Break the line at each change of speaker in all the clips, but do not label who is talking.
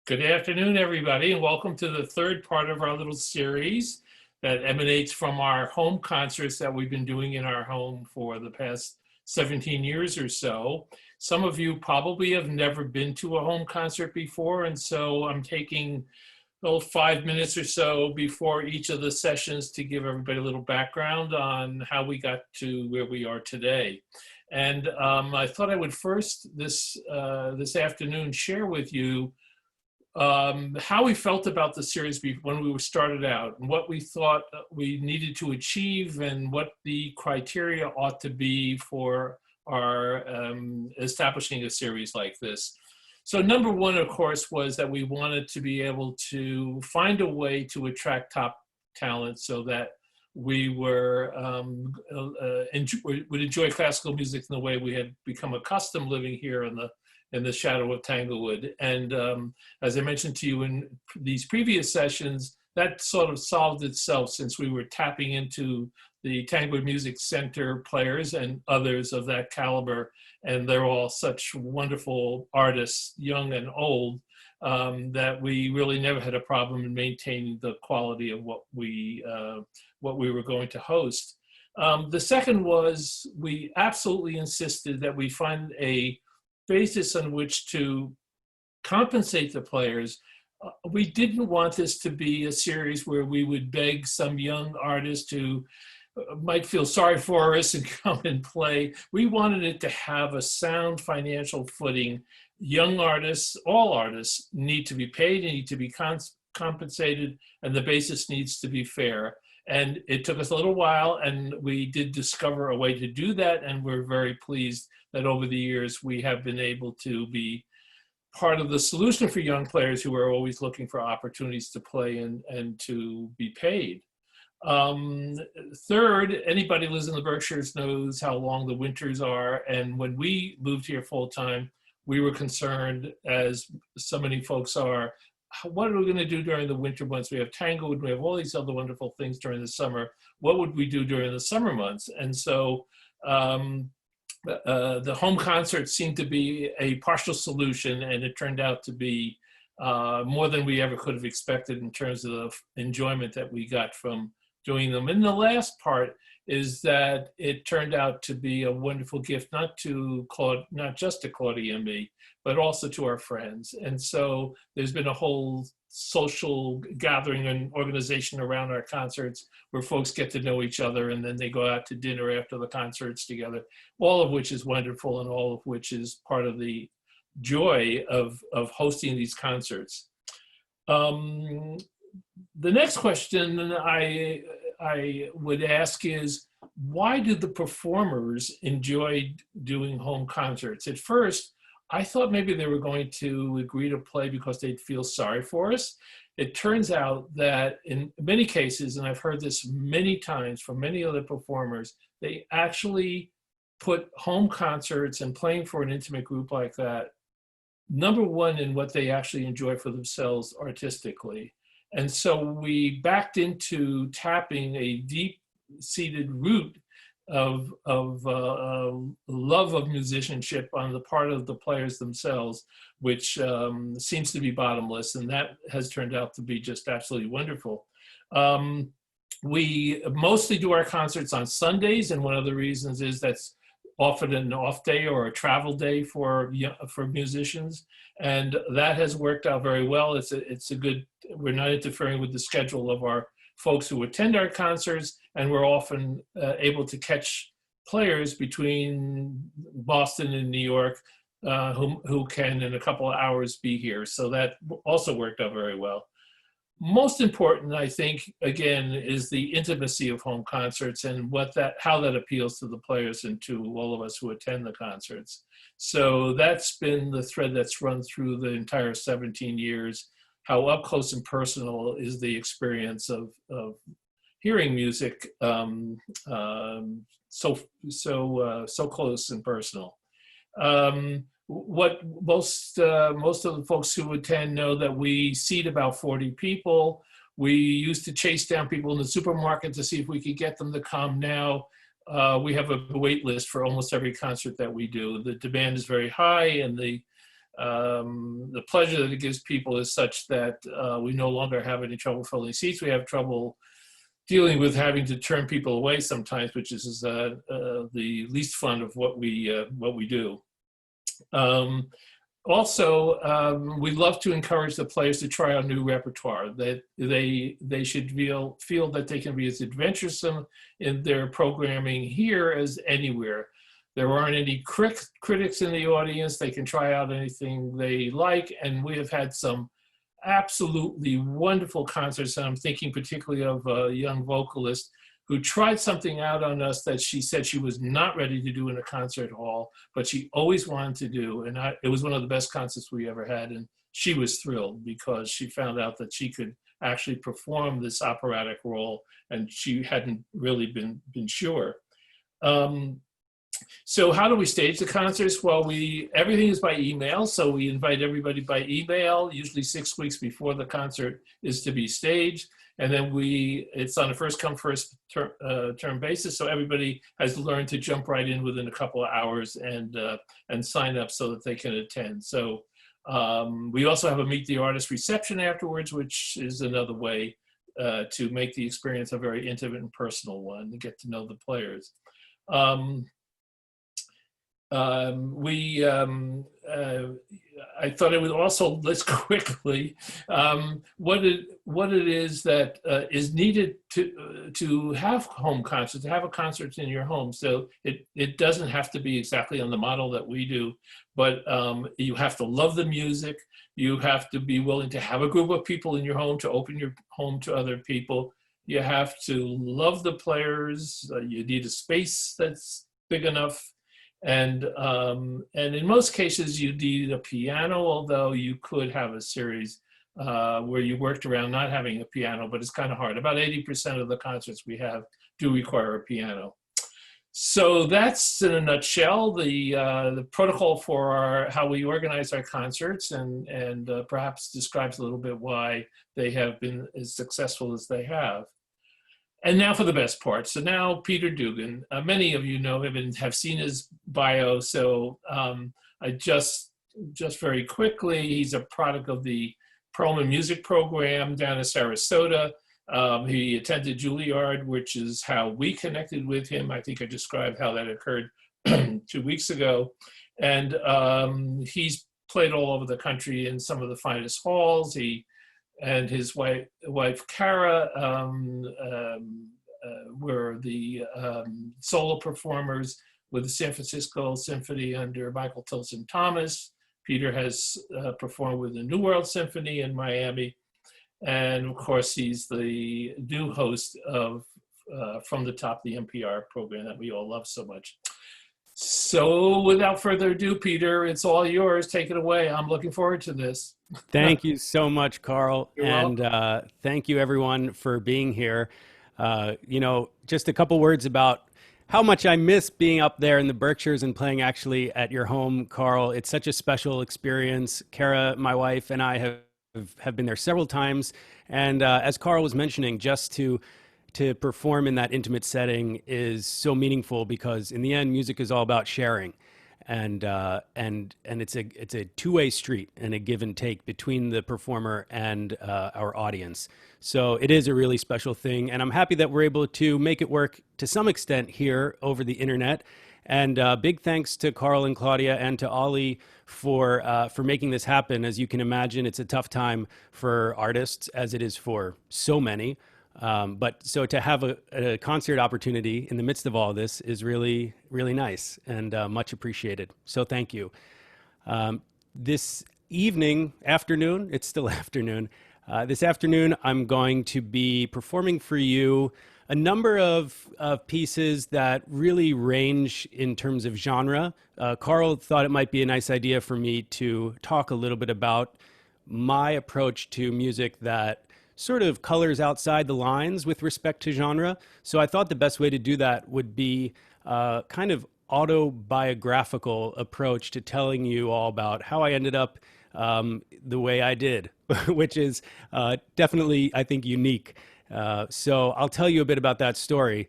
Good afternoon, everybody, and welcome to the third part of our little series that emanates from our home concerts that we've been doing in our home for the past 17 years or so. Some of you probably have never been to a home concert before, and so I'm taking 5 minutes or so before each of the sessions to give everybody a little background on how we got to where we are today. And I thought I would first this afternoon share with you how we felt about the series when we were started out, and what we thought we needed to achieve, and what the criteria ought to be for our establishing a series like this. So number one, of course, was that we wanted to be able to find a way to attract top talent so that we would enjoy classical music in the way we had become accustomed living here in the shadow of Tanglewood. And as I mentioned to you in these previous sessions, that sort of solved itself since we were tapping into the Tanglewood Music Center players and others of that caliber. And they're all such wonderful artists, young and old, that we really never had a problem in maintaining the quality of what we were going to host. The second was we absolutely insisted that we find a basis on which to compensate the players. We didn't want this to be a series where we would beg some young artist who might feel sorry for us and come and play. We wanted it to have a sound financial footing. Young artists, all artists, need to be paid and need to be compensated, and the basis needs to be fair. And it took us a little while, and we did discover a way to do that, and we're very pleased that over the years we have been able to be part of the solution for young players who are always looking for opportunities to play and to be paid. Third, anybody who lives in the Berkshires knows how long the winters are, and when we moved here full-time, we were concerned, as so many folks are, what are we going to do during the winter months? We have Tanglewood, we have all these other wonderful things during the summer. What would we do during the summer months? And so the home concerts seemed to be a partial solution, and it turned out to be more than we ever could have expected in terms of the enjoyment that we got from doing them. And the last part is that it turned out to be a wonderful gift, not just to Claudia and me, but also to our friends. And so there's been a whole social gathering and organization around our concerts where folks get to know each other, and then they go out to dinner after the concerts together, all of which is wonderful, and all of which is part of the joy of hosting these concerts. The next question I would ask is, why did the performers enjoy doing home concerts? At first, I thought maybe they were going to agree to play because they'd feel sorry for us. It turns out that in many cases, and I've heard this many times from many other performers, they actually put home concerts and playing for an intimate group like that, number one in what they actually enjoy for themselves artistically. And so we backed into tapping a deep-seated root of love of musicianship on the part of the players themselves, which seems to be bottomless, and that has turned out to be just absolutely wonderful. We mostly do our concerts on Sundays, and one of the reasons is that's often an off day or a travel day for musicians, and that has worked out very well. It's a good, we're not interfering with the schedule of our folks who attend our concerts, and we're often able to catch players between Boston and New York who can in a couple of hours be here. So that also worked out very well. Most important, I think, again, is the intimacy of home concerts and how that appeals to the players and to all of us who attend the concerts. So that's been the thread that's run through the entire 17 years. How up close and personal is the experience of hearing music so close and personal. What most of the folks who attend know that we seat about 40 people. We used to chase down people in the supermarket to see if we could get them to come. Now we have a wait list for almost every concert that we do. The demand is very high, and the the pleasure that it gives people is such that we no longer have any trouble filling seats. We have trouble dealing with having to turn people away sometimes, which is the least fun of what we do. Also, we love to encourage the players to try out new repertoire, that they should feel that they can be as adventuresome in their programming here as anywhere. There aren't any critics in the audience. They can try out anything they like, and we have had some absolutely wonderful concerts. And I'm thinking particularly of a young vocalist who tried something out on us that she said she was not ready to do in a concert hall, but she always wanted to do. And it was one of the best concerts we ever had. And she was thrilled because she found out that she could actually perform this operatic role, and she hadn't really been sure. So how do we stage the concerts? Well, everything is by email. So we invite everybody by email, usually 6 weeks before the concert is to be staged. And then it's on a first come, first term basis. So everybody has learned to jump right in within a couple of hours and sign up so that they can attend. So we also have a meet the artist reception afterwards, which is another way to make the experience a very intimate and personal one, to get to know the players. I thought I would also list quickly what it is that is needed to have home concerts, to have a concert in your home. So it doesn't have to be exactly on the model that we do, but you have to love the music. You have to be willing to have a group of people in your home, to open your home to other people. You have to love the players. You need a space that's big enough. And in most cases, you need a piano, although you could have a series where you worked around not having a piano, but it's kind of hard. About 80% of the concerts we have do require a piano. So that's, in a nutshell, the protocol for how we organize our concerts, and perhaps describes a little bit why they have been as successful as they have. And now for the best part. So now Peter Dugan, many of you know him and have seen his bio. So I just very quickly, he's a product of the Perlman Music Program down in Sarasota. He attended Juilliard, which is how we connected with him. I think I described how that occurred 2 weeks ago. And he's played all over the country in some of the finest halls. He and his wife Cara were the solo performers with the San Francisco Symphony under Michael Tilson Thomas. Peter has performed with the New World Symphony in Miami. And of course, he's the new host of From the Top, the NPR program that we all love so much. So without further ado, Peter, it's all yours. Take it away. I'm looking forward to this.
Thank you so much, Carl.
You're
and thank you, everyone, for being here. You know, just a couple words about how much I miss being up there in the Berkshires and playing actually at your home, Carl. It's such a special experience. Kara, my wife, and I have been there several times. And as Carl was mentioning, just to perform in that intimate setting is so meaningful, because in the end, music is all about sharing, and it's a two-way street and a give and take between the performer and our audience. So it is a really special thing, and I'm happy that we're able to make it work to some extent here over the internet. And big thanks to Carl and Claudia and to OLLI for making this happen. As you can imagine, it's a tough time for artists, as it is for so many. But so to have a concert opportunity in the midst of all this is really, really nice and much appreciated. So thank you. This afternoon, it's still afternoon. This afternoon, I'm going to be performing for you a number of pieces that really range in terms of genre. Carl thought it might be a nice idea for me to talk a little bit about my approach to music that sort of colors outside the lines with respect to genre. So I thought the best way to do that would be kind of autobiographical approach to telling you all about how I ended up the way I did, which is definitely, I think, unique. So I'll tell you a bit about that story,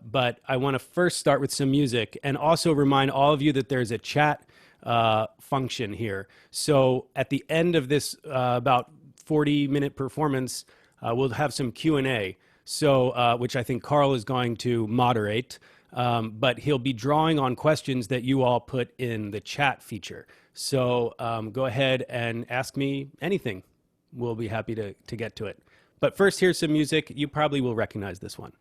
but I want to first start with some music and also remind all of you that there's a chat function here. So at the end of this about 40-minute performance, we'll have some Q&A, so which I think Carl is going to moderate, but he'll be drawing on questions that you all put in the chat feature. So go ahead and ask me anything. We'll be happy to get to it. But first, here's some music. You probably will recognize this one.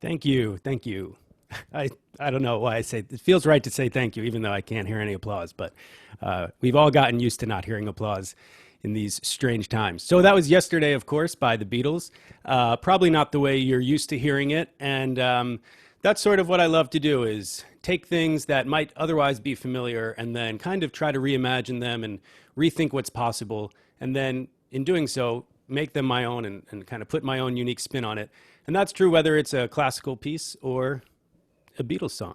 Thank you. Thank you. I don't know why I say it feels right to say thank you, even though I can't hear any applause. But we've all gotten used to not hearing applause in these strange times. So that was Yesterday, of course, by the Beatles. Probably not the way you're used to hearing it. And that's sort of what I love to do, is take things that might otherwise be familiar and then kind of try to reimagine them and rethink what's possible. And then in doing so, make them my own and kind of put my own unique spin on it. And that's true whether it's a classical piece or a Beatles song.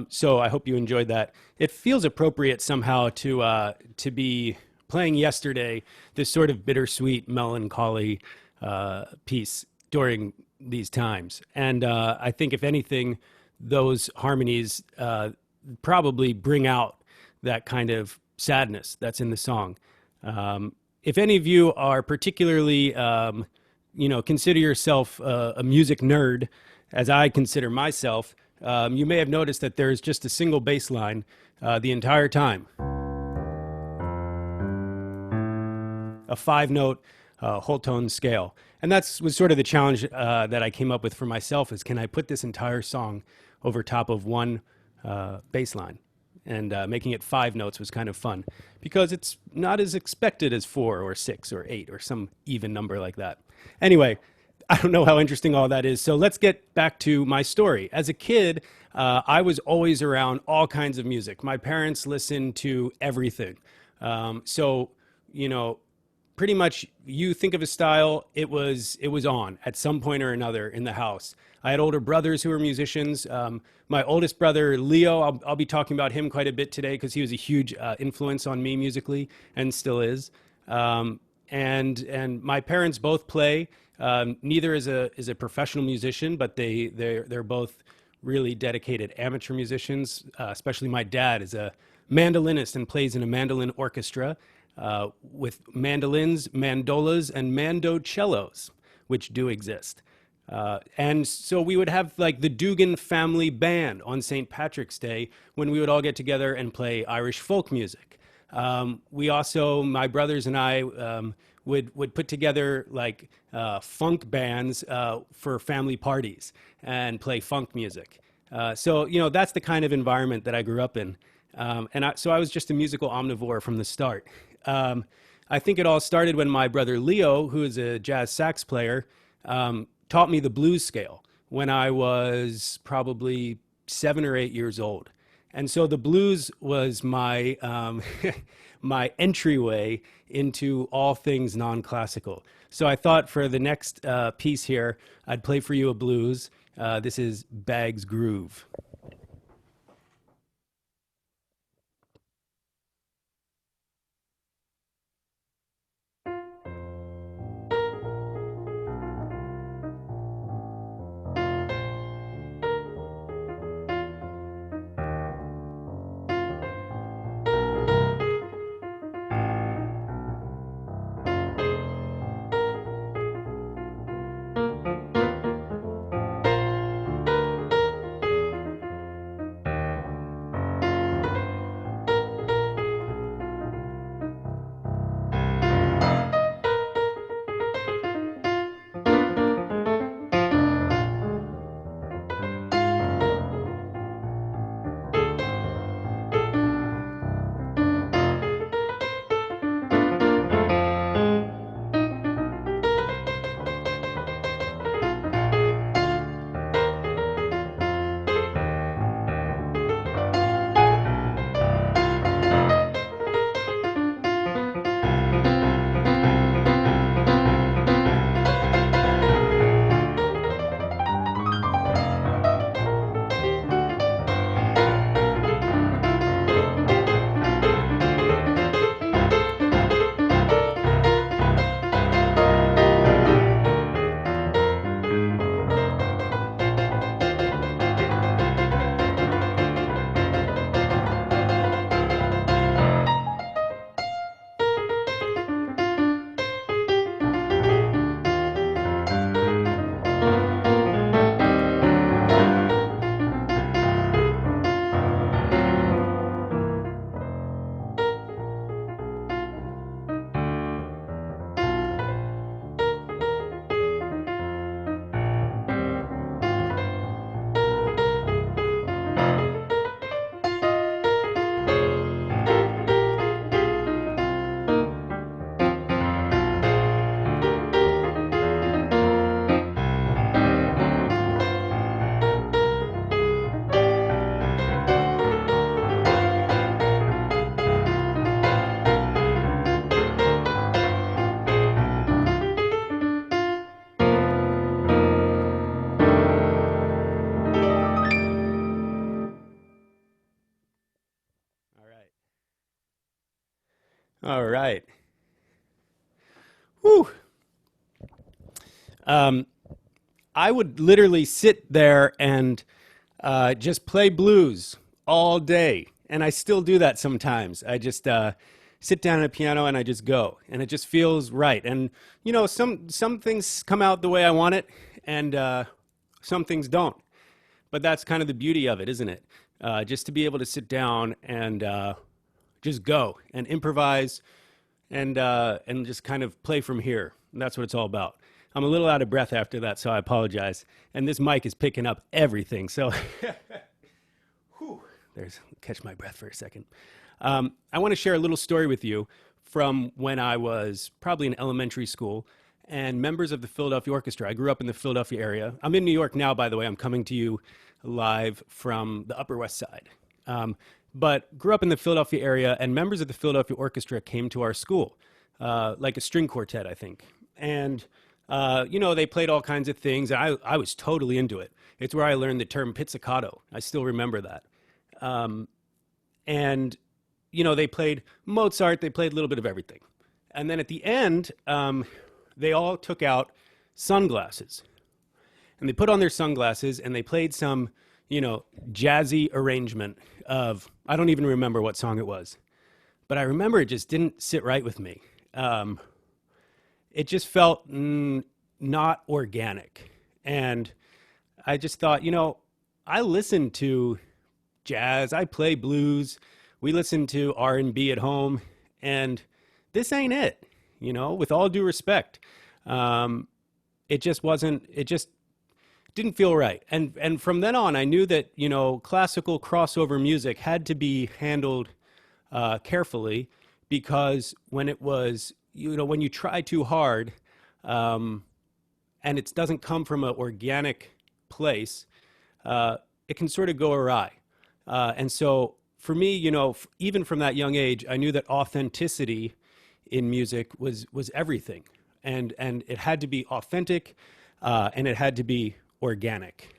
So I hope you enjoyed that. It feels appropriate somehow to be playing Yesterday, this sort of bittersweet, melancholy piece during these times. And I think, if anything, those harmonies probably bring out that kind of sadness that's in the song. If any of you are particularly, consider yourself a music nerd, as I consider myself, you may have noticed that there's just a single bass line the entire time. A 5-note whole tone scale. And that was sort of the challenge that I came up with for myself, is can I put this entire song over top of one bass line? And making it 5 notes was kind of fun because it's not as expected as 4 or 6 or 8 or some even number like that. Anyway, I don't know how interesting all that is. So let's get back to my story. As a kid, I was always around all kinds of music. My parents listened to everything. So, you know, pretty much you think of a style, it was on at some point or another in the house. I had older brothers who were musicians. My oldest brother, Leo, I'll be talking about him quite a bit today because he was a huge influence on me musically and still is. And my parents both play. Neither is a professional musician, but they're both really dedicated amateur musicians. Especially my dad is a mandolinist and plays in a mandolin orchestra with mandolins, mandolas, and mandocellos, which do exist. And so we would have like the Dugan family band on St. Patrick's Day when we would all get together and play Irish folk music. We also, my brothers and I, would put together like funk bands for family parties and play funk music. So, you know, that's the kind of environment that I grew up in. So I was just a musical omnivore from the start. I think it all started when my brother Leo, who is a jazz sax player, taught me the blues scale when I was probably 7 or 8 years old. And so the blues was my my entryway into all things non-classical. So I thought for the next piece here, I'd play for you a blues. This is Bag's Groove. All right. Whew. I would literally sit there and just play blues all day. And I still do that sometimes. I just sit down at a piano and I just go. And it just feels right. And, you know, some things come out the way I want it, and some things don't. But that's kind of the beauty of it, isn't it? Just to be able to sit down and just go and improvise and just kind of play from here. And that's what it's all about. I'm a little out of breath after that, so I apologize. And this mic is picking up everything. So, whew, catch my breath for a second. I want to share a little story with you from when I was probably in elementary school, and members of the Philadelphia Orchestra. I grew up in the Philadelphia area. I'm in New York now, by the way. I'm coming to you live from the Upper West Side. But grew up in the Philadelphia area, and members of the Philadelphia Orchestra came to our school, like a string quartet, I think. And, they played all kinds of things. I was totally into it. It's where I learned the term pizzicato. I still remember that. And, they played Mozart. They played a little bit of everything. And then at the end, they all took out sunglasses. And they put on their sunglasses, and they played some, jazzy arrangement of, I don't even remember what song it was. But I remember it just didn't sit right with me. It just felt not organic. And I just thought, I listen to jazz, I play blues, we listen to R&B at home, and this ain't it, with all due respect. It just didn't feel right. And from then on, I knew that, classical crossover music had to be handled carefully, because when it was, when you try too hard, and it doesn't come from an organic place, it can sort of go awry. And so for me, even from that young age, I knew that authenticity in music was everything. And it had to be authentic, and it had to be organic.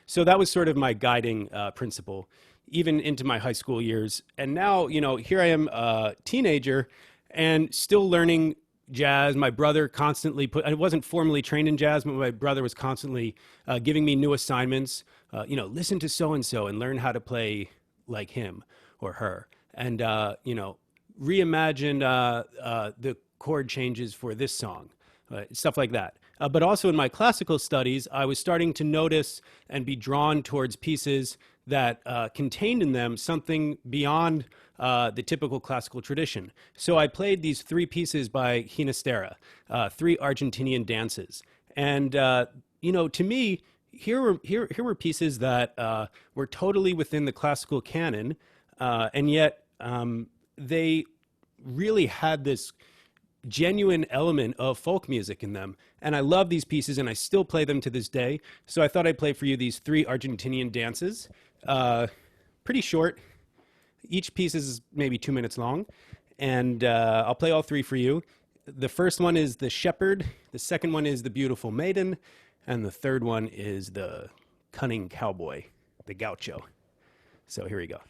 So that was sort of my guiding principle, even into my high school years. And now, here I am, a teenager, and still learning jazz. My brother constantly I wasn't formally trained in jazz, but my brother was constantly giving me new assignments. Listen to so-and-so and learn how to play like him or her. And, reimagine the chord changes for this song, stuff like that. But also in my classical studies, I was starting to notice and be drawn towards pieces that contained in them something beyond the typical classical tradition. So I played these 3 pieces by Ginastera, 3 Argentinian dances. And, to me, here were pieces that were totally within the classical canon, and yet they really had this genuine element of folk music in them. And I love these pieces, and I still play them to this day. So I thought I'd play for you these 3 Argentinian dances. Pretty short. Each piece is maybe 2 minutes long. And I'll play all 3 for you. The first one is the Shepherd. The second one is the Beautiful Maiden. And the third one is the Cunning Cowboy, the Gaucho. So here we go.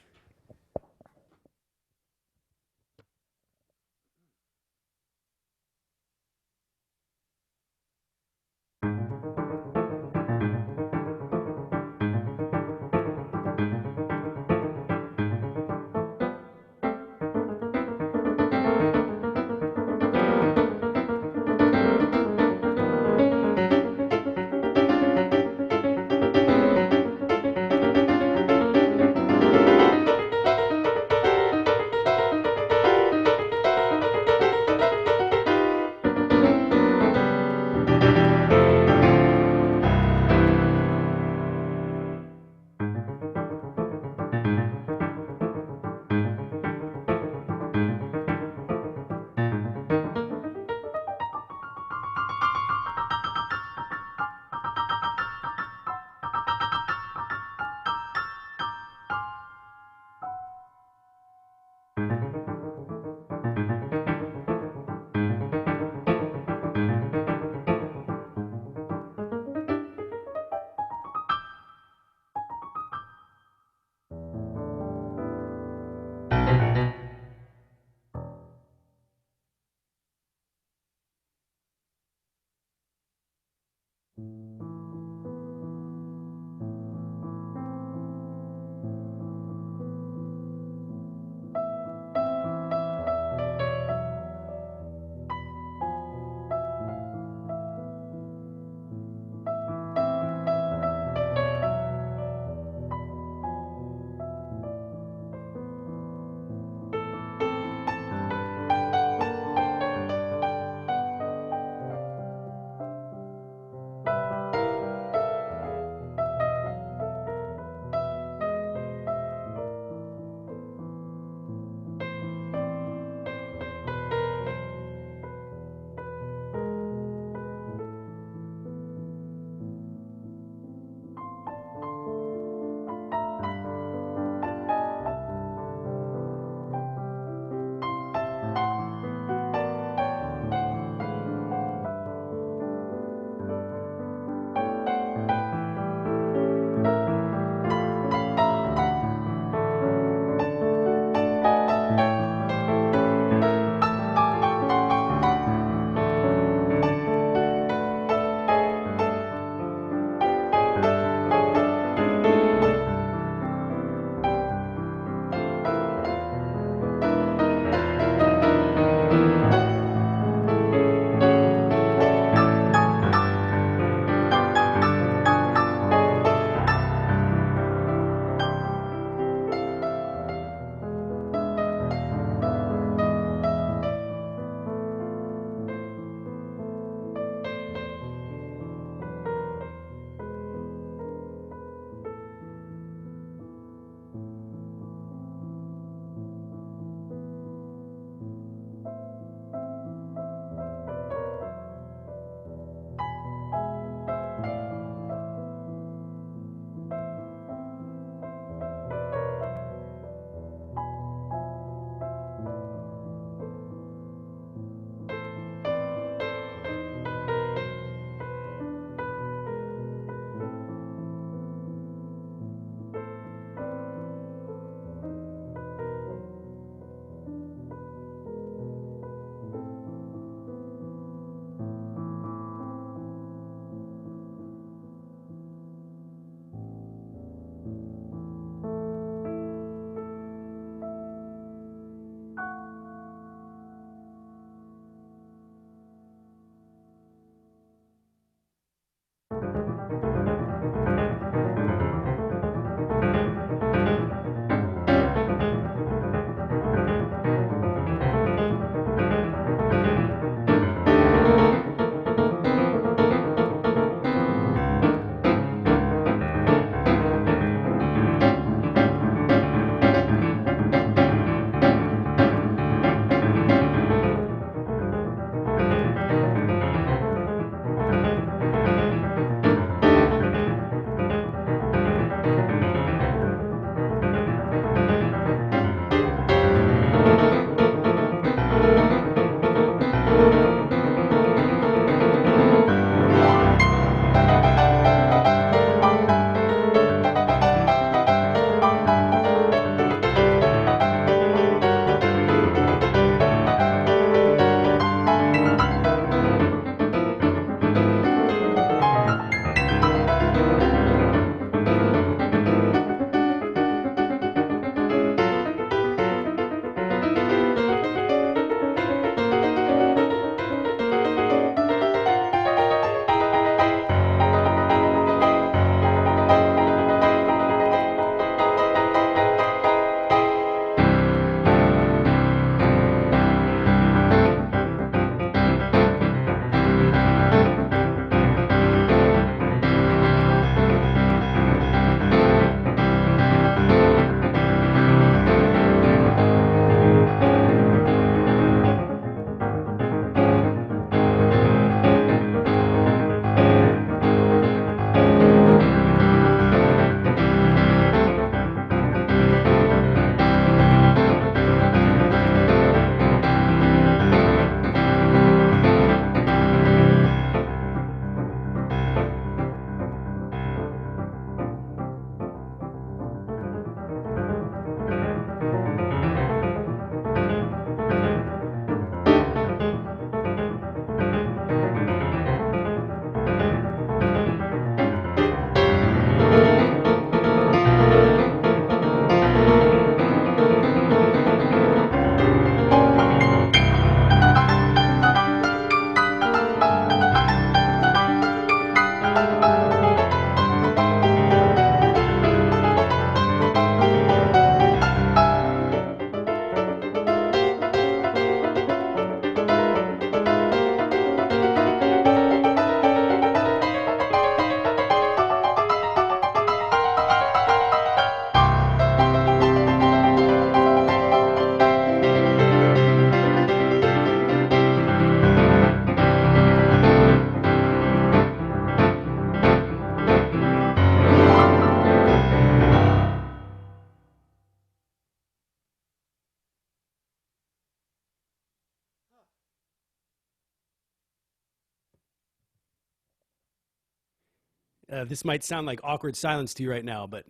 This might sound like awkward silence to you right now, but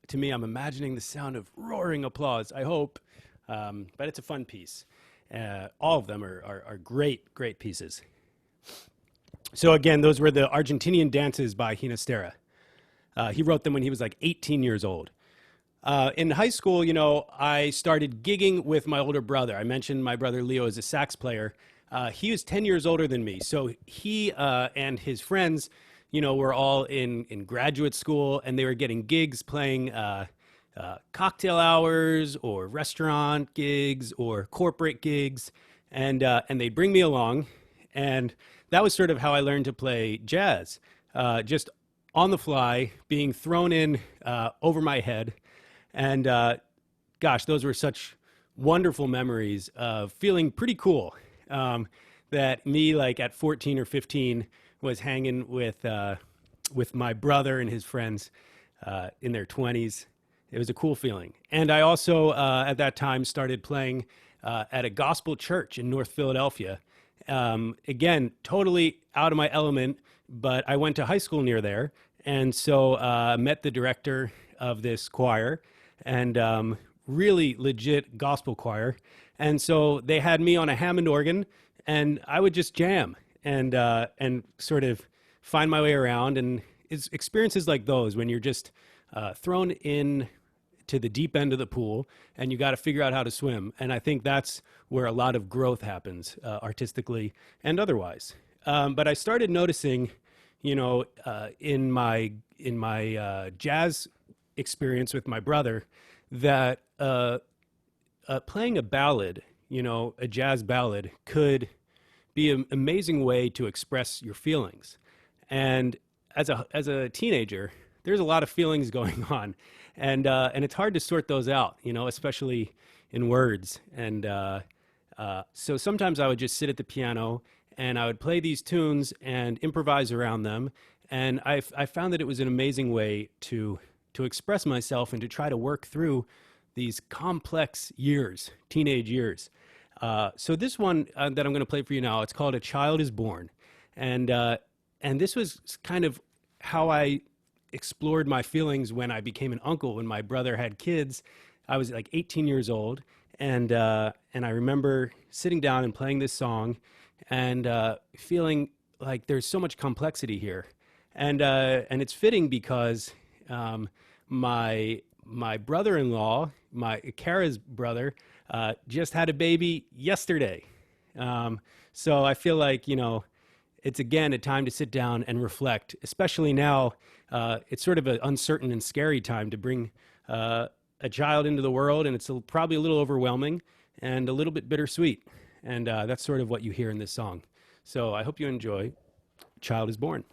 to me, I'm imagining the sound of roaring applause, I hope. But it's a fun piece. All of them are great, great pieces. So again, those were the Argentinian dances by Ginastera. He wrote them when he was like 18 years old. In high school, you know, I started gigging with my older brother. I mentioned my brother Leo is a sax player. He was 10 years older than me. So he and his friends, you know, were all in graduate school, and they were getting gigs playing cocktail hours or restaurant gigs or corporate gigs. And they'd bring me along. And that was sort of how I learned to play jazz, just on the fly, being thrown in over my head. And gosh, those were such wonderful memories of feeling pretty cool. That me, like at 14 or 15, was hanging with my brother and his friends in their 20s. It was a cool feeling. And I also, at that time, started playing at a gospel church in North Philadelphia. Again, totally out of my element, but I went to high school near there. And so met the director of this choir, and really legit gospel choir. And so they had me on a Hammond organ, and I would just jam and sort of find my way around. And it's experiences like those when you're just thrown in to the deep end of the pool and you got to figure out how to swim. And I think that's where a lot of growth happens, artistically and otherwise. But I started noticing, you know, in my jazz experience with my brother, that playing a ballad, you know, a jazz ballad, could be an amazing way to express your feelings. And as a teenager, there's a lot of feelings going on, and it's hard to sort those out, you know, especially in words. And so sometimes I would just sit at the piano and I would play these tunes and improvise around them. And I found that it was an amazing way to express myself and to try to work through these complex years, teenage years. So this one that I'm going to play for you now, it's called "A Child Is Born," and this was kind of how I explored my feelings when I became an uncle. When my brother had kids, I was like 18 years old, and I remember sitting down and playing this song, and feeling like there's so much complexity here, and it's fitting because my brother-in-law, Kara's brother, just had a baby yesterday. So I feel like, you know, it's again a time to sit down and reflect, especially now. It's sort of an uncertain and scary time to bring a child into the world, and it's probably a little overwhelming and a little bit bittersweet. And that's sort of what you hear in this song. So I hope you enjoy "Child Is Born."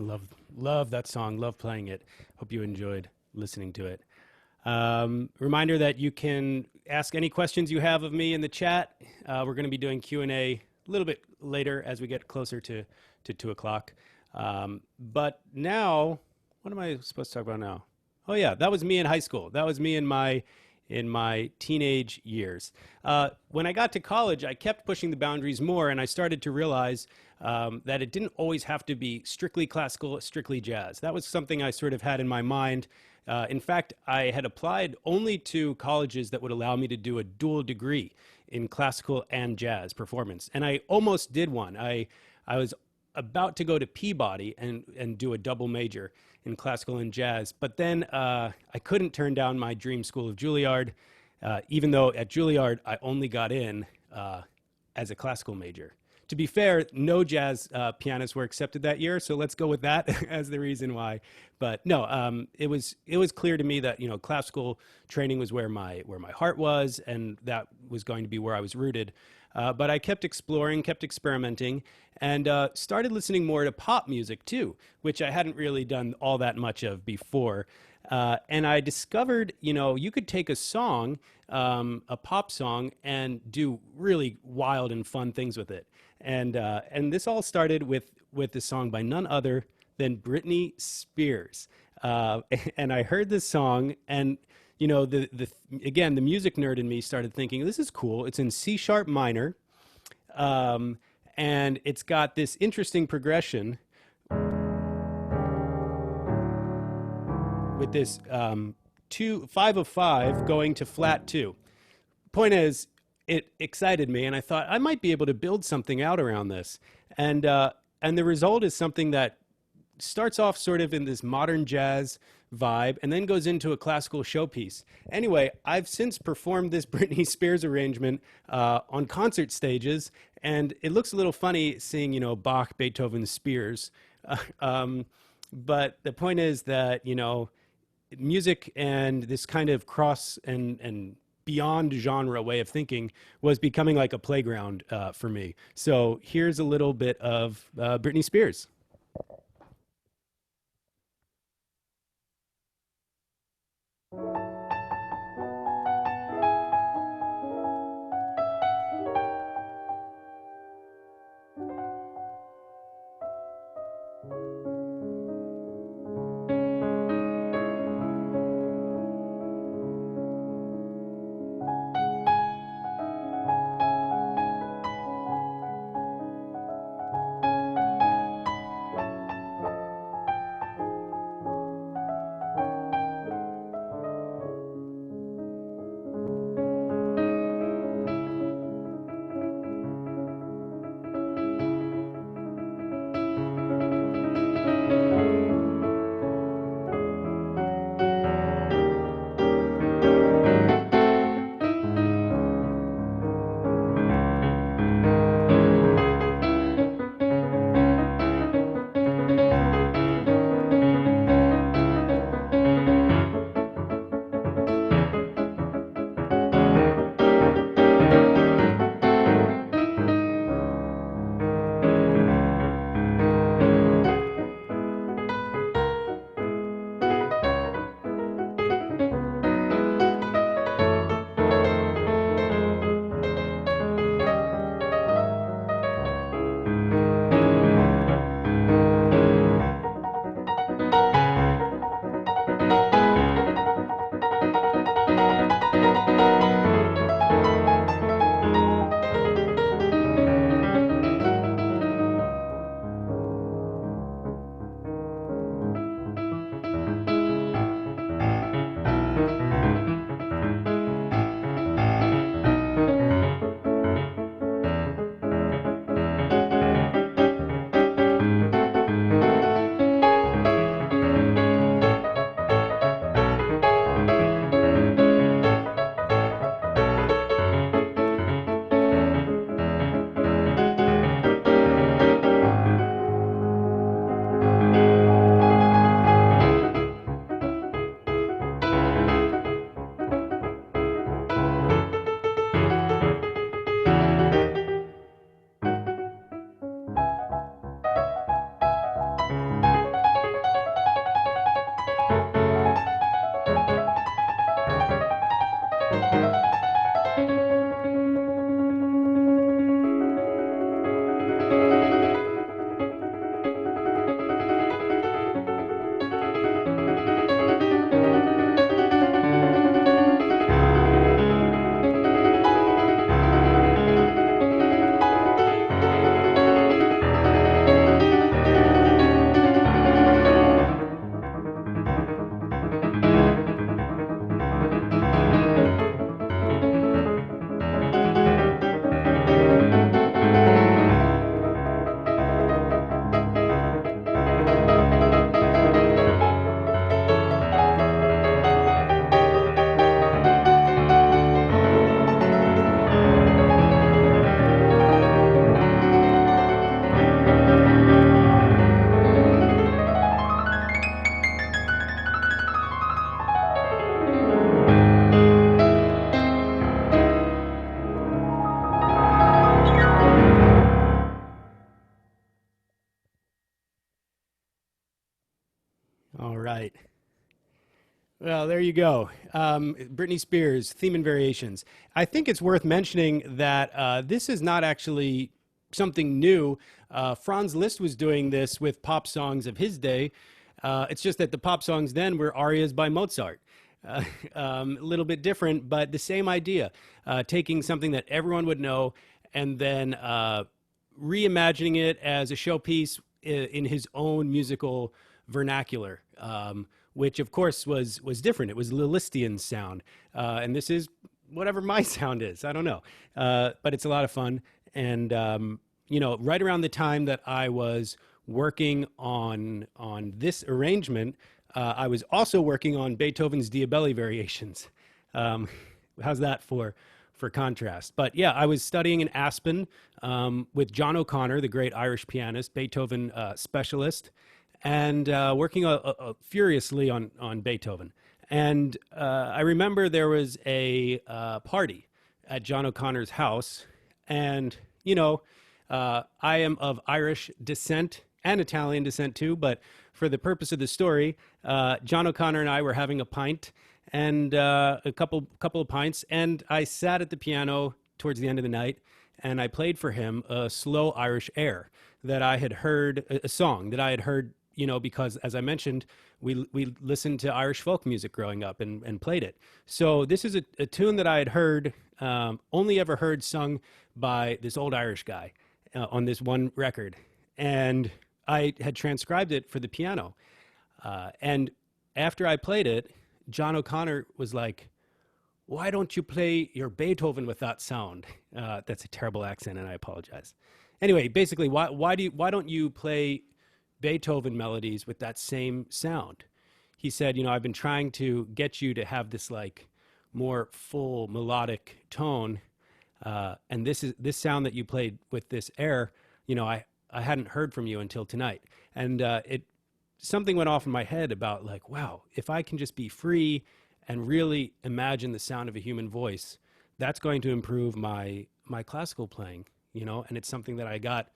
Love that song. Love playing it. Hope you enjoyed listening to it. Reminder that you can ask any questions you have of me in the chat. We're going to be doing Q&A a little bit later as we get closer to 2 o'clock. But now, what am I supposed to talk about now? Oh yeah, that was me in high school. That was me in my teenage years. When I got to college, I kept pushing the boundaries more, and I started to realize that it didn't always have to be strictly classical, strictly jazz. That was something I sort of had in my mind. In fact, I had applied only to colleges that would allow me to do a dual degree in classical and jazz performance, and I almost did one. I was about to go to Peabody and do a double major in classical and jazz, but then I couldn't turn down my dream school of Juilliard, even though at Juilliard I only got in as a classical major. To be fair, no jazz pianists were accepted that year, so let's go with that as the reason why. But no, it was clear to me that classical training was where my heart was, and that was going to be where I was rooted. But I kept exploring, kept experimenting, and started listening more to pop music too, which I hadn't really done all that much of before. And I discovered, you could take a song, a pop song, and do really wild and fun things with it. And this all started with the song by none other than Britney Spears. And I heard this song, and again, the music nerd in me started thinking, this is cool. It's in C sharp minor, and it's got this interesting progression with this 5 of 5 going to flat 2. Point is, it excited me, and I thought I might be able to build something out around this. And the result is something that starts off sort of in this modern jazz vibe and then goes into a classical showpiece. Anyway, I've since performed this Britney Spears arrangement on concert stages, and it looks a little funny seeing, Bach, Beethoven, Spears. But the point is that, music and this kind of cross and beyond genre way of thinking was becoming like a playground for me. So here's a little bit of Britney Spears. All right. Well, there you go. Britney Spears, Theme and Variations. I think it's worth mentioning that this is not actually something new. Franz Liszt was doing this with pop songs of his day. It's just that the pop songs then were arias by Mozart. A little bit different, but the same idea. Taking something that everyone would know and then reimagining it as a showpiece in his own musical vernacular, which of course was different. It was Lisztian sound, and this is whatever my sound is. I don't know, but it's a lot of fun. And right around the time that I was working on this arrangement, I was also working on Beethoven's Diabelli variations. How's that for contrast? But yeah, I was studying in Aspen with John O'Connor, the great Irish pianist, Beethoven specialist, and working furiously on Beethoven. And I remember there was a party at John O'Connor's house, and I am of Irish descent and Italian descent too, but for the purpose of the story, John O'Connor and I were having a pint and a couple of pints, and I sat at the piano towards the end of the night, and I played for him a slow Irish air that I had heard, a song that I had heard, because as I mentioned, we listened to Irish folk music growing up and played it. So this is a tune that I had heard, only ever heard sung by this old Irish guy on this one record. And I had transcribed it for the piano. And after I played it, John O'Connor was like, "Why don't you play your Beethoven with that sound?" That's a terrible accent, and I apologize. Anyway, basically, why don't you play Beethoven melodies with that same sound? He said, "I've been trying to get you to have this like more full melodic tone, and this sound that you played with this air. I hadn't heard from you until tonight." And something went off in my head about like, wow, if I can just be free and really imagine the sound of a human voice, that's going to improve my classical playing, and it's something that I got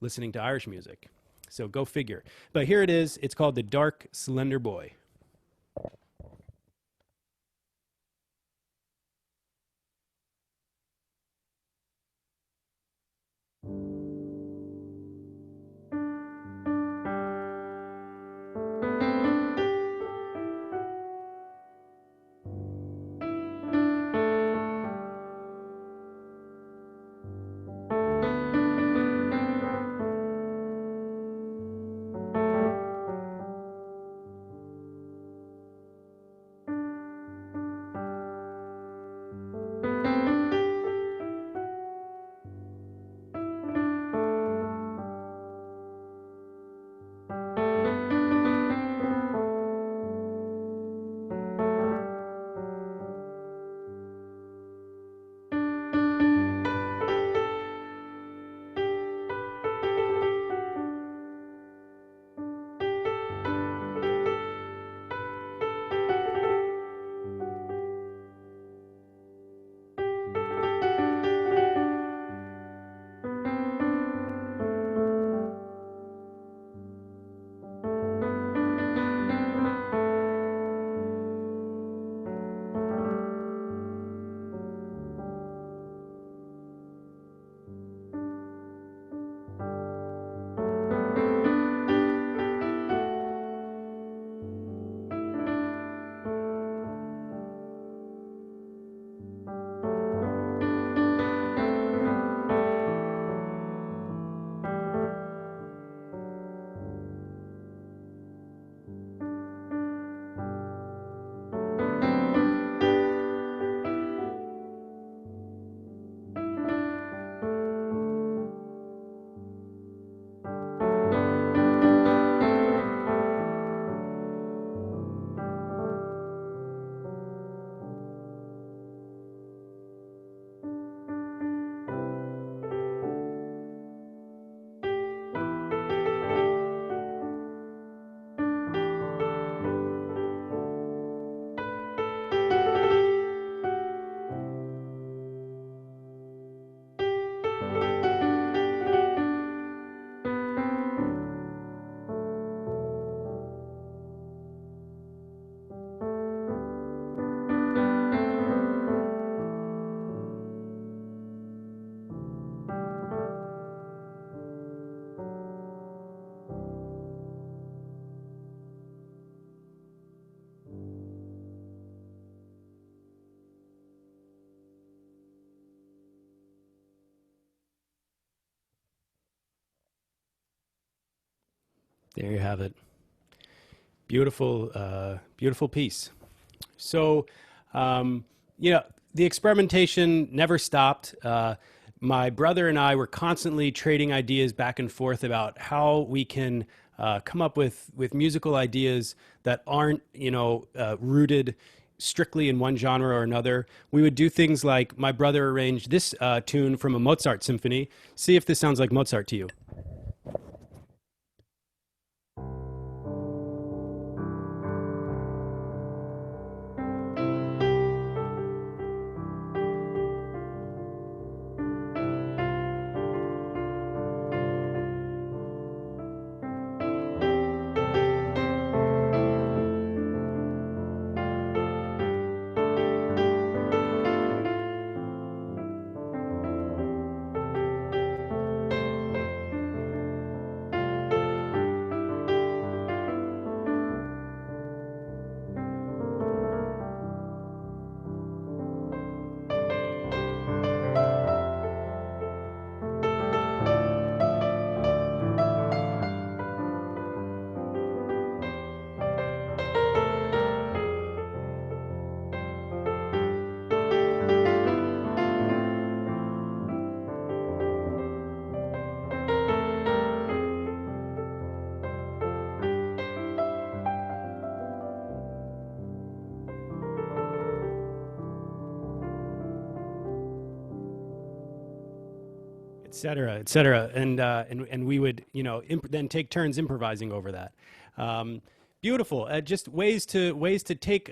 listening to Irish music. So go figure. But here it is. It's called The Dark Slender Boy. There you have it. Beautiful, beautiful piece. So, um, you know, the experimentation never stopped. My brother and I were constantly trading ideas back and forth about how we can come up with musical ideas that aren't, rooted strictly in one genre or another. We would do things like my brother arranged this tune from a Mozart symphony. See if this sounds like Mozart to you. Et cetera, et cetera. And we would, then take turns improvising over that. Beautiful. Just ways to take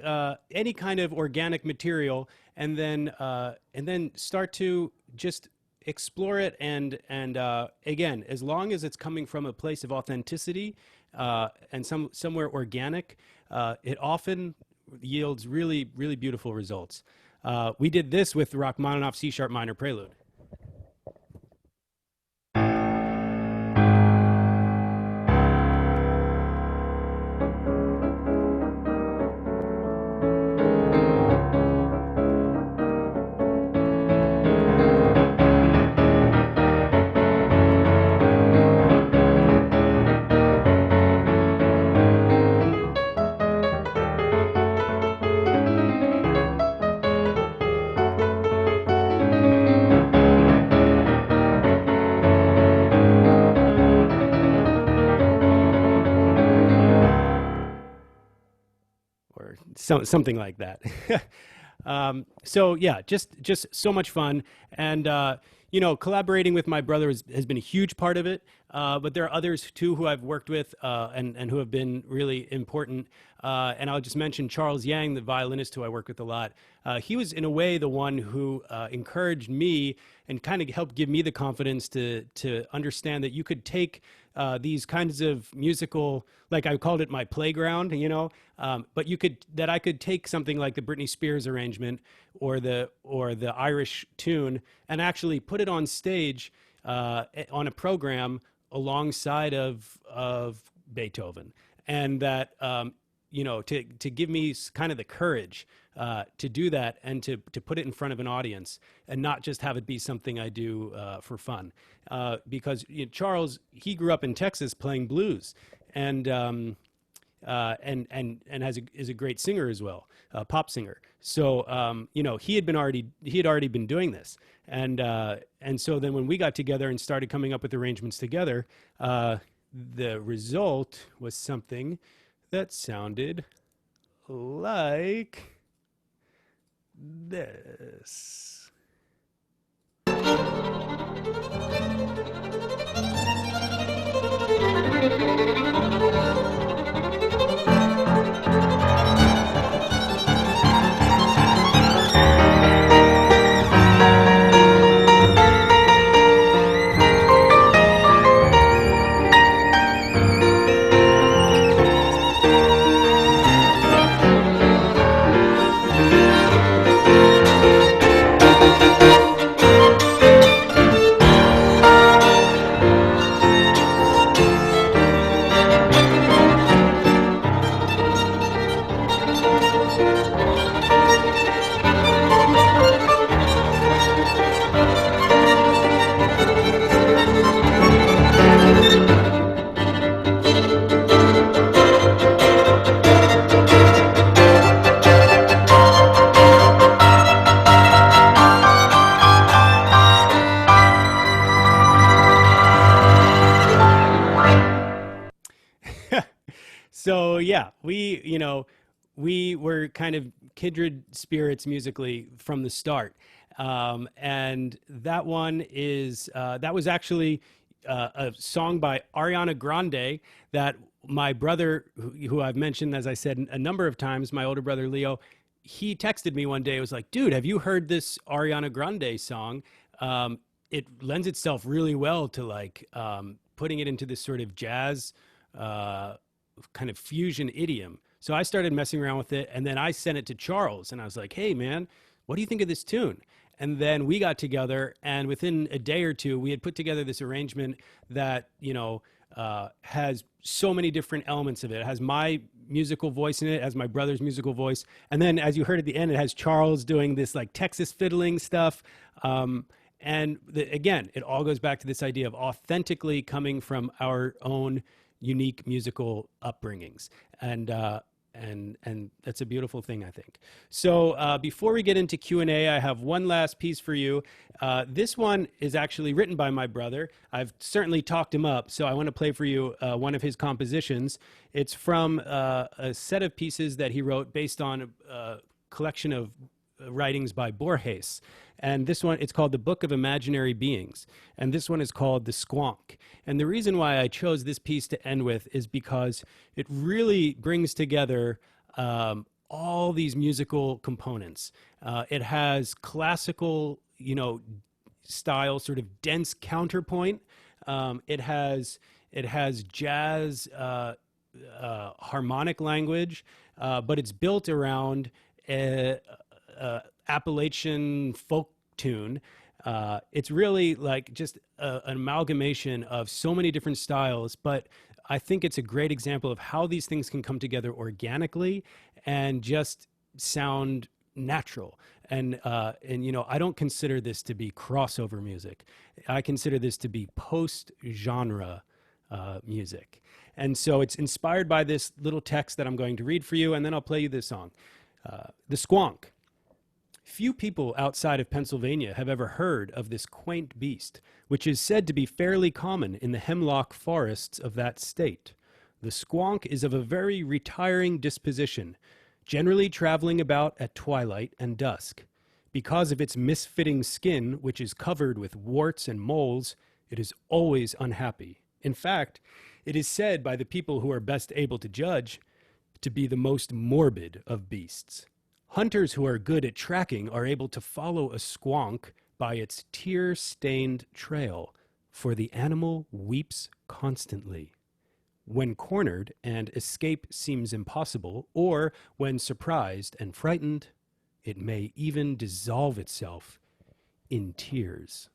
any kind of organic material and then start to just explore it and again, as long as it's coming from a place of authenticity and somewhere organic, it often yields really really beautiful results. We did this with Rachmaninoff C sharp minor prelude. Or something like that. So yeah, just so much fun, and collaborating with my brother has been a huge part of it. But there are others too who I've worked with and who have been really important. And I'll just mention Charles Yang, the violinist who I work with a lot. He was in a way the one who encouraged me and kind of helped give me the confidence to understand that you could take these kinds of musical, like I called it my playground, but I could take something like the Britney Spears arrangement or the Irish tune and actually put it on stage on a program alongside of Beethoven, and that to give me kind of the courage to do that and to put it in front of an audience and not just have it be something I do for fun. Because Charles, he grew up in Texas playing blues and is a great singer as well, a pop singer. So he had already been doing this, and so then when we got together and started coming up with arrangements together, the result was something that sounded like this. yeah, we were kind of kindred spirits musically from the start. And that was actually a song by Ariana Grande that my brother, who I've mentioned, as I said, a number of times, my older brother Leo, he texted me one day. It was like, dude, have you heard this Ariana Grande song? It lends itself really well to like putting it into this sort of jazz uh, kind of fusion idiom. So I started messing around with it, and then I sent it to Charles, and I was like, "Hey, man, what do you think of this tune?" And then we got together, and within a day or two, we had put together this arrangement that has so many different elements of it. It has my musical voice in it, it has my brother's musical voice, and then as you heard at the end, it has Charles doing this like Texas fiddling stuff. Again, it all goes back to this idea of authentically coming from our own unique musical upbringings, and that's a beautiful thing, I think. So before we get into Q&A, I have one last piece for you. This one is actually written by my brother. I've certainly talked him up, so I want to play for you one of his compositions. It's from a set of pieces that he wrote based on a collection of writings by Borges. And this one, it's called The Book of Imaginary Beings. And this one is called The Squonk. And the reason why I chose this piece to end with is because it really brings together all these musical components. It has classical, style, sort of dense counterpoint. It has jazz harmonic language, but it's built around Appalachian folk tune. It's really like just an amalgamation of so many different styles, but I think it's a great example of how these things can come together organically and just sound natural. And I don't consider this to be crossover music. I consider this to be post-genre music. And so it's inspired by this little text that I'm going to read for you, and then I'll play you this song. The Squonk. Few people outside of Pennsylvania have ever heard of this quaint beast, which is said to be fairly common in the hemlock forests of that state. The squonk is of a very retiring disposition, generally traveling about at twilight and dusk. Because of its misfitting skin, which is covered with warts and moles, it is always unhappy. In fact, it is said by the people who are best able to judge to be the most morbid of beasts. Hunters who are good at tracking are able to follow a squonk by its tear-stained trail, for the animal weeps constantly. When cornered and escape seems impossible, or when surprised and frightened, it may even dissolve itself in tears.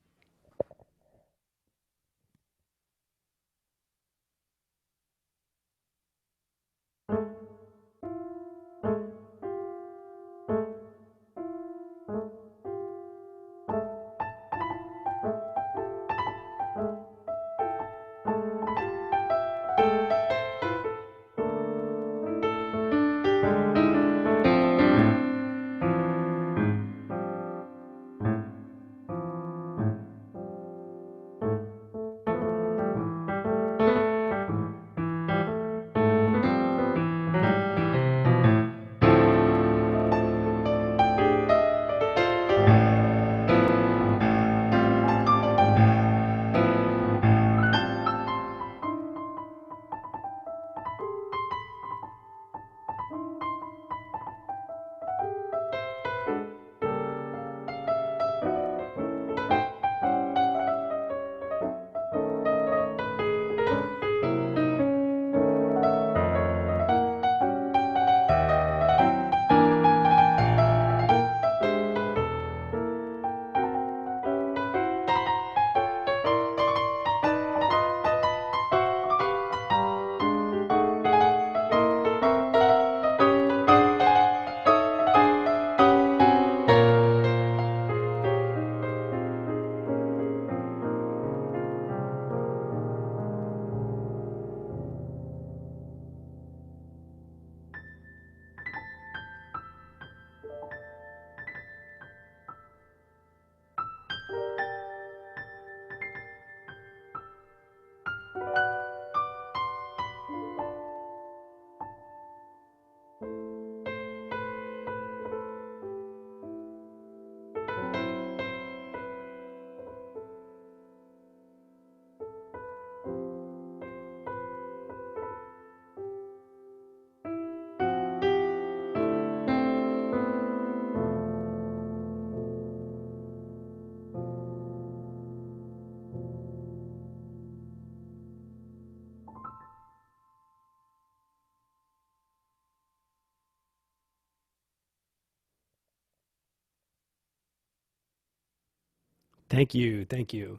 Thank you. Thank you.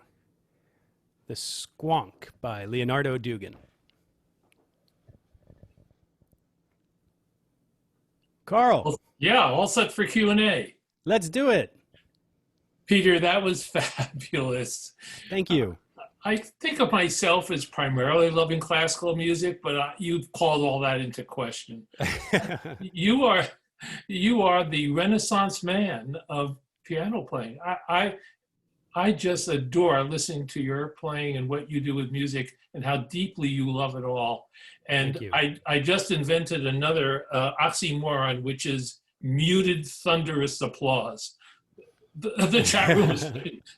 The Squonk by Leonardo Dugan. Carl,
Well, yeah, all set for Q&A.
let's do it.
Peter, that was fabulous.
Thank you.
I think of myself as primarily loving classical music, but you've called all that into question. You are you are the Renaissance man of piano playing. I just adore listening to your playing and what you do with music and how deeply you love it all.
Thank
And
you.
I just invented another oxymoron, which is muted thunderous applause. The chat room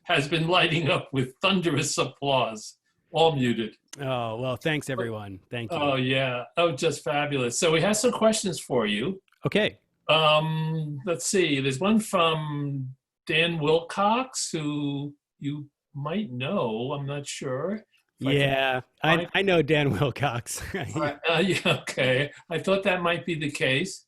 has been lighting up with thunderous applause, all muted.
Oh, well, thanks everyone. Thank you.
Oh, yeah. Oh, just fabulous. So we have some questions for you.
Okay.
Let's see. There's one from Dan Wilcox, who you might know. I'm not sure.
Yeah, I know Dan Wilcox.
Yeah, okay. I thought that might be the case.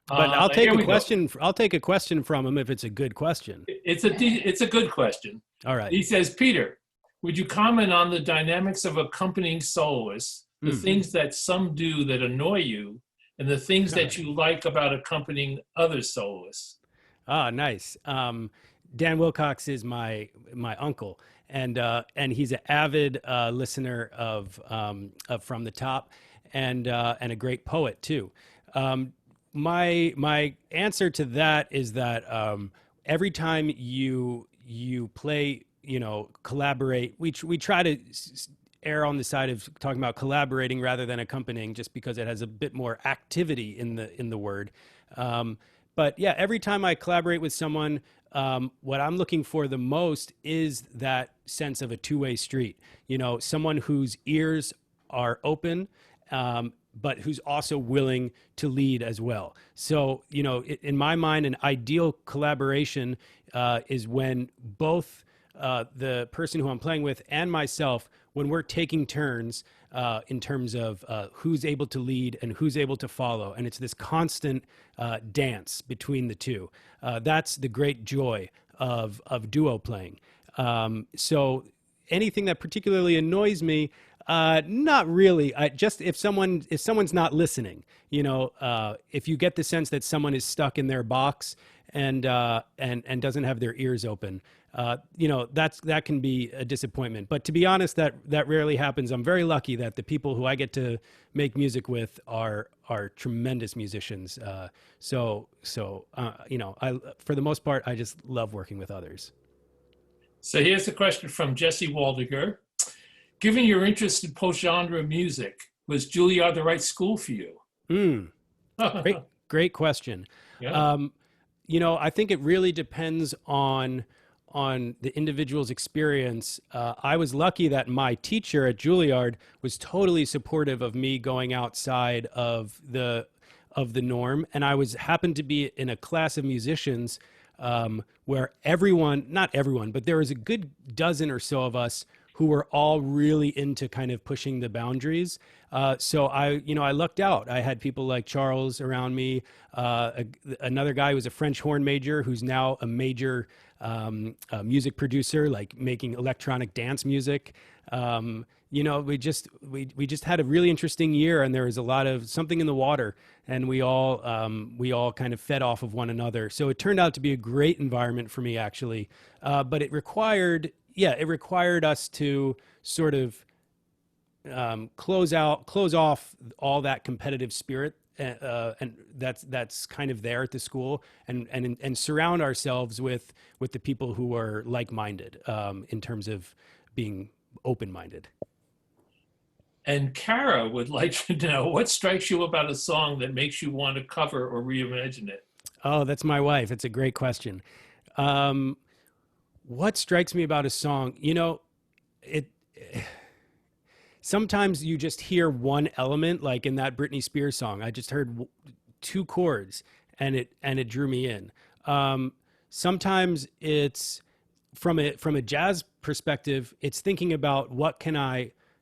But I'll take
Here
a
we go.
question. I'll take a question from him if it's a good question.
It's a good question.
All right.
He says, Peter, would you comment on the dynamics of accompanying soloists, the things that some do that annoy you, and the things that you like about accompanying other soloists?
Ah, nice. Dan Wilcox is my uncle, and he's an avid listener of From the Top, and a great poet too. My answer to that is that every time you play, collaborate, we try to err on the side of talking about collaborating rather than accompanying, just because it has a bit more activity in the word. But yeah, every time I collaborate with someone, what I'm looking for the most is that sense of a two-way street. Someone whose ears are open, but who's also willing to lead as well. So, in my mind, an ideal collaboration is when both the person who I'm playing with and myself, when we're taking turns in terms of who's able to lead and who's able to follow. And it's this constant dance between the two. That's the great joy of duo playing. So anything that particularly annoys me, not really. Just if someone's not listening, if you get the sense that someone is stuck in their box and doesn't have their ears open, that can be a disappointment. But to be honest, that rarely happens. I'm very lucky that the people who I get to make music with are tremendous musicians. So for the most part, I just love working with others.
So here's a question from Jesse Waldiger. Given your interest in post-genre music, was Juilliard the right school for you?
Great question.
Yeah.
I think it really depends on the individual's experience. I was lucky that my teacher at Juilliard was totally supportive of me going outside of the norm, and I happened to be in a class of musicians where not everyone, but there was a good dozen or so of us who were all really into kind of pushing the boundaries. So I lucked out. I had people like Charles around me, another guy who was a French horn major who's now a major music producer, like making electronic dance music. We just had a really interesting year, and there was a lot of something in the water, and we all kind of fed off of one another. So it turned out to be a great environment for me, actually. But it required us to sort of close off all that competitive spirit, and that's kind of there at the school, and surround ourselves with the people who are like-minded in terms of being open-minded.
And Kara would like to know, what strikes you about a song that makes you want to cover or reimagine it?
Oh, that's my wife. It's a great question. What strikes me about a song? Sometimes you just hear one element, like in that Britney Spears song. I just heard two chords, and it drew me in. Sometimes it's from a jazz perspective. It's thinking about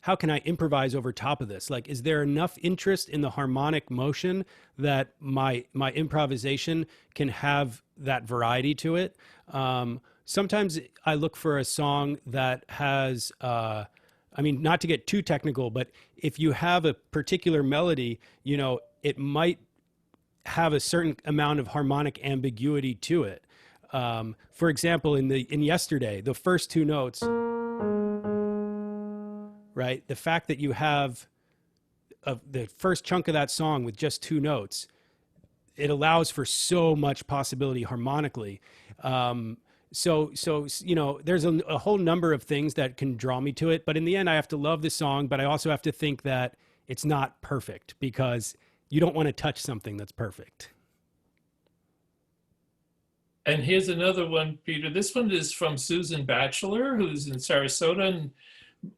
how can I improvise over top of this? Like, is there enough interest in the harmonic motion that my improvisation can have that variety to it? sometimes I look for a song that has, I mean, not to get too technical, but if you have a particular melody, you know, it might have a certain amount of harmonic ambiguity to it. For example, in Yesterday, the first two notes, right? The fact that you have the first chunk of that song with just two notes, it allows for so much possibility harmonically. So you know, there's a whole number of things that can draw me to it, but in the end, I have to love the song, but I also have to think that it's not perfect, because you don't want to touch something that's perfect.
And here's another one, Peter. This one is from Susan Batchelor, who's in Sarasota. And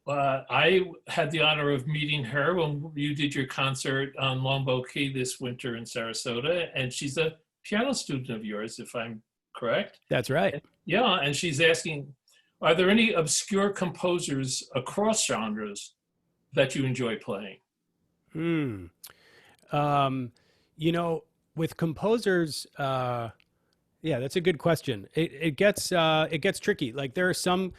I had the honor of meeting her when you did your concert on Longbow Key this winter in Sarasota. And she's a piano student of yours, if I'm correct.
That's right.
Yeah, and she's asking, are there any obscure composers across genres that you enjoy playing?
You know, with composers, yeah, that's a good question. It gets tricky. Like there are some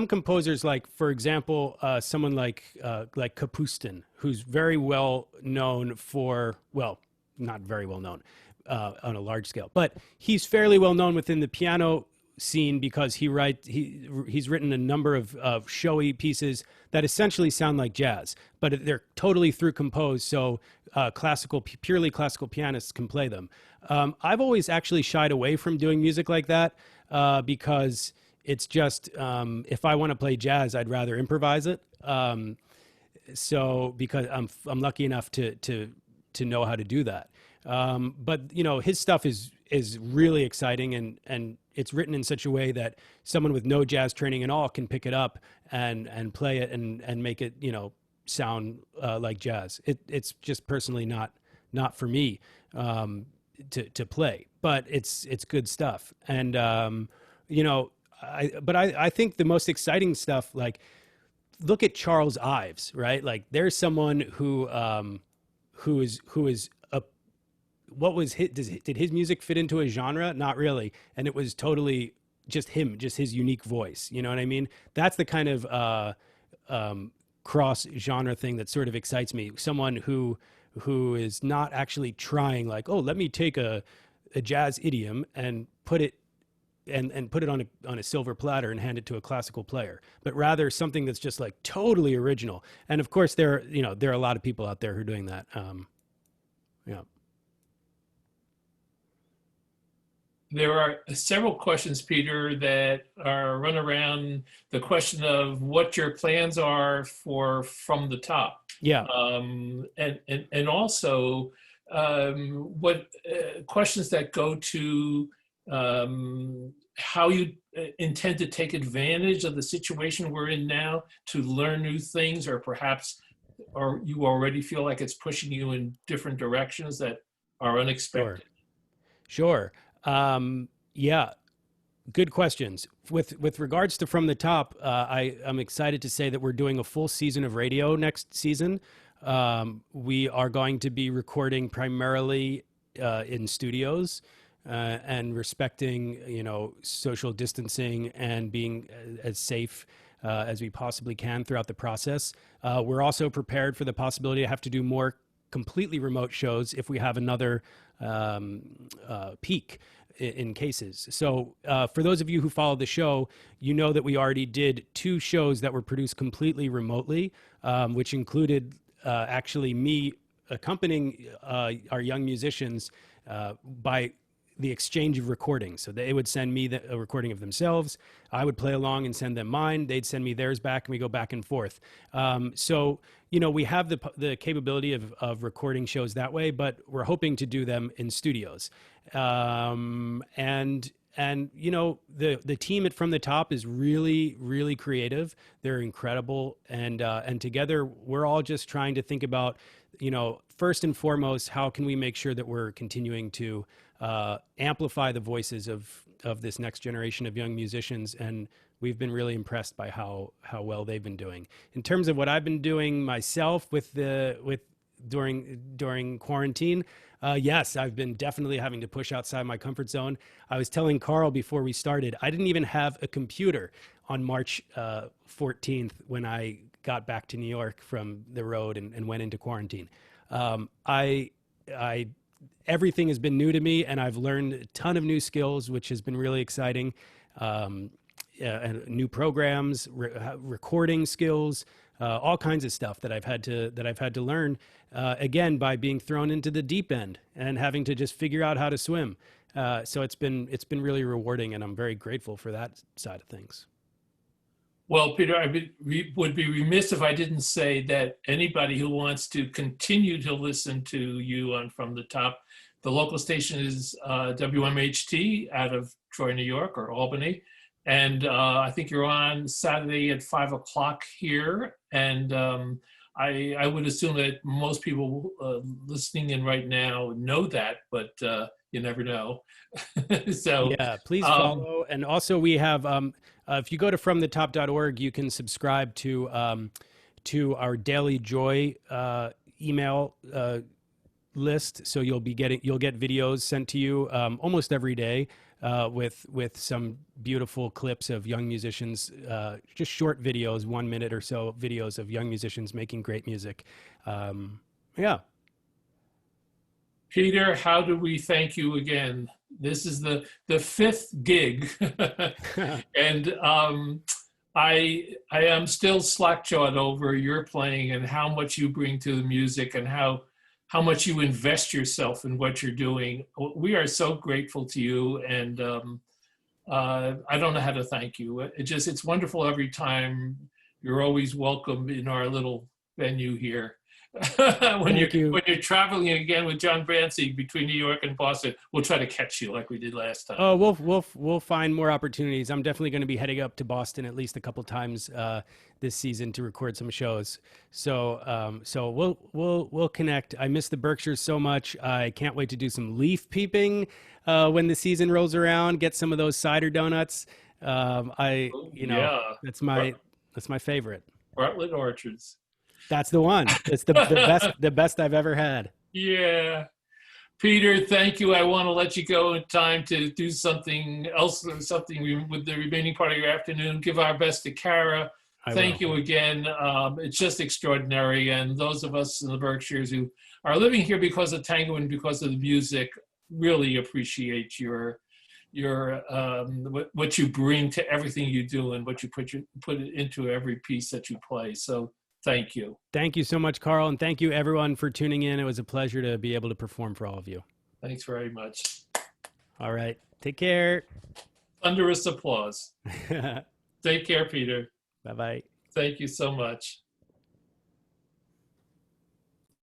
composers, like for example, someone like Kapustin, who's very well known for, well, not very well known on a large scale, but he's fairly well known within the piano scene because he's written a number of showy pieces that essentially sound like jazz, but they're totally through composed. So purely classical pianists can play them. I've always actually shied away from doing music like that because it's just if I want to play jazz, I'd rather improvise it. So because I'm lucky enough to know how to do that. But you know, his stuff is really exciting, and it's written in such a way that someone with no jazz training at all can pick it up and play it and make it, you know, sound like jazz. It's just personally not for me to play, but it's good stuff. And you know, I think the most exciting stuff, like look at Charles Ives, right? Like there's someone who is what was did his music fit into a genre? Not really. And it was totally just him, just his unique voice. You know what I mean? That's the kind of cross genre thing that sort of excites me. Someone who is not actually trying, like, oh, let me take a jazz idiom and put it on a silver platter and hand it to a classical player, but rather something that's just like totally original. And of course there are a lot of people out there who are doing that. Yeah.
There are several questions, Peter, that are run around the question of what your plans are for From the Top.
Yeah.
And also what questions that go to how you intend to take advantage of the situation we're in now to learn new things, or perhaps, or you already feel like it's pushing you in different directions that are unexpected.
Sure. Yeah, good questions. With regards to From the Top, I'm excited to say that we're doing a full season of radio next season. We are going to be recording primarily in studios and respecting, you know, social distancing and being as safe as we possibly can throughout the process. We're also prepared for the possibility to have to do more completely remote shows if we have another peak in cases. So for those of you who follow the show, you know that we already did 2 shows that were produced completely remotely, which included actually me accompanying our young musicians by the exchange of recordings. So they would send me a recording of themselves. I would play along and send them mine. They'd send me theirs back, and we go back and forth. So, you know, we have the capability of recording shows that way, but we're hoping to do them in studios. And you know, the team at From the Top is really, really creative. They're incredible. And together we're all just trying to think about, you know, first and foremost, how can we make sure that we're continuing to amplify the voices of this next generation of young musicians. And we've been really impressed by how well they've been doing. In terms of what I've been doing myself with during quarantine. Yes, I've been definitely having to push outside my comfort zone. I was telling Carl before we started, I didn't even have a computer on March 14th when I got back to New York from the road and went into quarantine. I everything has been new to me, and I've learned a ton of new skills, which has been really exciting. And new programs, recording skills, all kinds of stuff that I've had to learn again by being thrown into the deep end and having to just figure out how to swim. So it's been really rewarding, and I'm very grateful for that side of things.
Well, Peter, would be remiss if I didn't say that anybody who wants to continue to listen to you on From the Top, the local station is WMHT out of Troy, New York, or Albany. And I think you're on Saturday at 5 o'clock here. And I would assume that most people listening in right now know that, but you never know. So
yeah, please follow. And also we have, if you go to fromthetop.org, you can subscribe to our Daily Joy email list. So you'll get videos sent to you almost every day with some beautiful clips of young musicians, just short videos, 1 minute or so videos of young musicians making great music. Yeah.
Peter, how do we thank you again? This is the fifth gig, and I am still slack-jawed over your playing and how much you bring to the music and how much you invest yourself in what you're doing. We are so grateful to you, and I don't know how to thank you. It's wonderful every time. You're always welcome in our little venue here. when you're traveling again with John Brancy between New York and Boston, we'll try to catch you like we did last time.
Oh, we'll find more opportunities. I'm definitely going to be heading up to Boston at least a couple times this season to record some shows. So we'll connect. I miss the Berkshires so much. I can't wait to do some leaf peeping when the season rolls around. Get some of those cider donuts. That's my favorite.
Bartlett Orchards.
That's the one. It's the best I've ever had.
Yeah. Peter, thank you. I want to let you go in time to do something else, something with the remaining part of your afternoon. Give our best to Kara. Thank you again. It's just extraordinary. And those of us in the Berkshires who are living here because of tango and because of the music really appreciate what you bring to everything you do and what you put it into every piece that you play. So thank you.
Thank you so much, Carl. And thank you, everyone, for tuning in. It was a pleasure to be able to perform for all of you.
Thanks very much.
All right. Take care.
Thunderous applause. Take care, Peter.
Bye-bye.
Thank you so much.